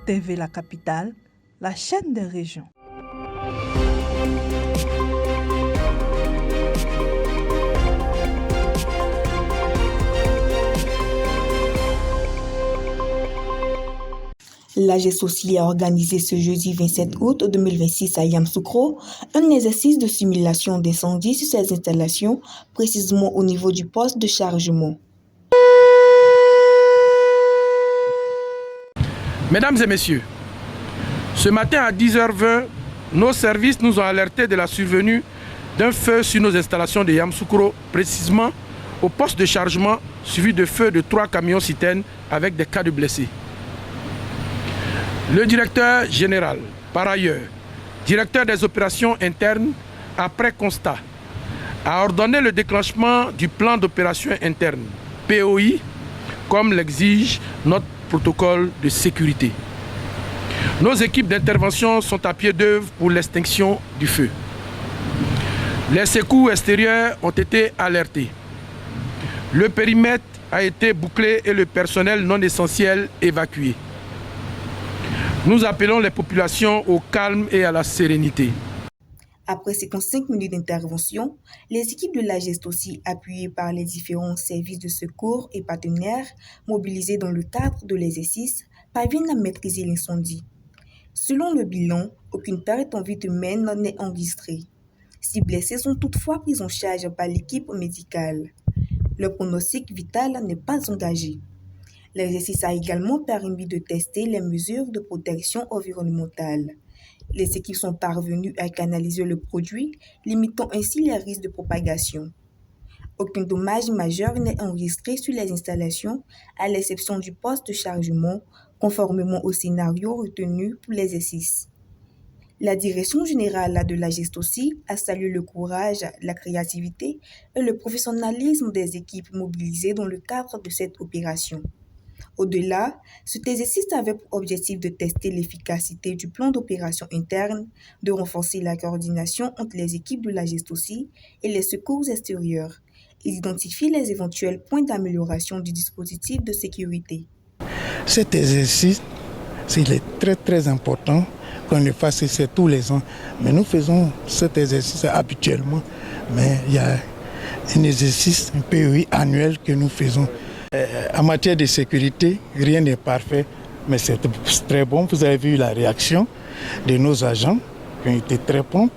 TV La Capitale, la chaîne des régions. L'AGESOCI a organisé ce jeudi 27 août 2026 à Yamoussoukro un exercice de simulation d'incendie sur ces installations, précisément au niveau du poste de chargement. Mesdames et messieurs, ce matin à 10h20, nos services nous ont alertés de la survenue d'un feu sur nos installations de Yamoussoukro, précisément au poste de chargement, suivi de feu de 3 camions citernes avec des cas de blessés. Le directeur général, par ailleurs, directeur des opérations internes, après constat, a ordonné le déclenchement du plan d'opération interne, POI, comme l'exige notre protocole de sécurité. Nos équipes d'intervention sont à pied d'œuvre pour l'extinction du feu. Les secours extérieurs ont été alertés. Le périmètre a été bouclé et le personnel non essentiel évacué. Nous appelons les populations au calme et à la sérénité. Après 55 minutes d'intervention, les équipes de l'AGESOCI, appuyées par les différents services de secours et partenaires mobilisés dans le cadre de l'exercice, parviennent à maîtriser l'incendie. Selon le bilan, aucune perte en vie humaine n'est enregistrée. 6 blessés sont toutefois pris en charge par l'équipe médicale. Le pronostic vital n'est pas engagé. L'exercice a également permis de tester les mesures de protection environnementale. Les équipes sont parvenues à canaliser le produit, limitant ainsi les risques de propagation. Aucun dommage majeur n'est enregistré sur les installations, à l'exception du poste de chargement, conformément au scénario retenu pour l'exercice. La direction générale de l'AGESOCI a salué le courage, la créativité et le professionnalisme des équipes mobilisées dans le cadre de cette opération. Au-delà, cet exercice avait pour objectif de tester l'efficacité du plan d'opération interne, de renforcer la coordination entre les équipes de l'AGESOCI et les secours extérieurs et d'identifier les éventuels points d'amélioration du dispositif de sécurité. Cet exercice, il est très important qu'on le fasse tous les ans. Mais nous faisons cet exercice habituellement, mais il y a un exercice, un POI annuel que nous faisons. En matière de sécurité, rien n'est parfait, mais c'est très bon. Vous avez vu la réaction de nos agents qui ont été très prompts.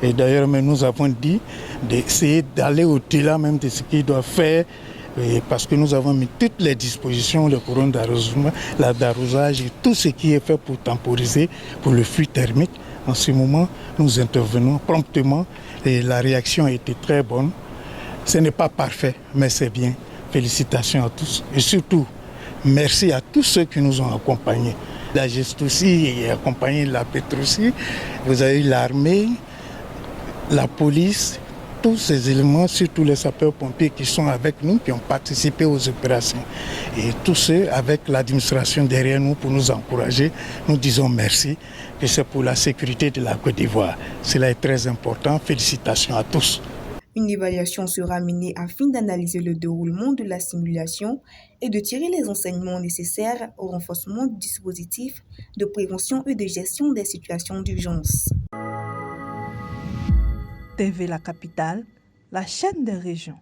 Et d'ailleurs, nous avons dit d'essayer d'aller au-delà même de ce qu'ils doivent faire, parce que nous avons mis toutes les dispositions, le courant d'arrosage et tout ce qui est fait pour temporiser pour le flux thermique. En ce moment, nous intervenons promptement et la réaction a été très bonne. Ce n'est pas parfait, mais c'est bien. Félicitations à tous et surtout, merci à tous ceux qui nous ont accompagnés. La GESTOCI et accompagné la Petroci, vous avez eu l'armée, la police, tous ces éléments, surtout les sapeurs-pompiers qui sont avec nous, qui ont participé aux opérations. Et tous ceux avec l'administration derrière nous pour nous encourager, nous disons merci, que c'est pour la sécurité de la Côte d'Ivoire. Cela est très important. Félicitations à tous. Une évaluation sera menée afin d'analyser le déroulement de la simulation et de tirer les enseignements nécessaires au renforcement du dispositif de prévention et de gestion des situations d'urgence. TV La Capitale, la chaîne des régions.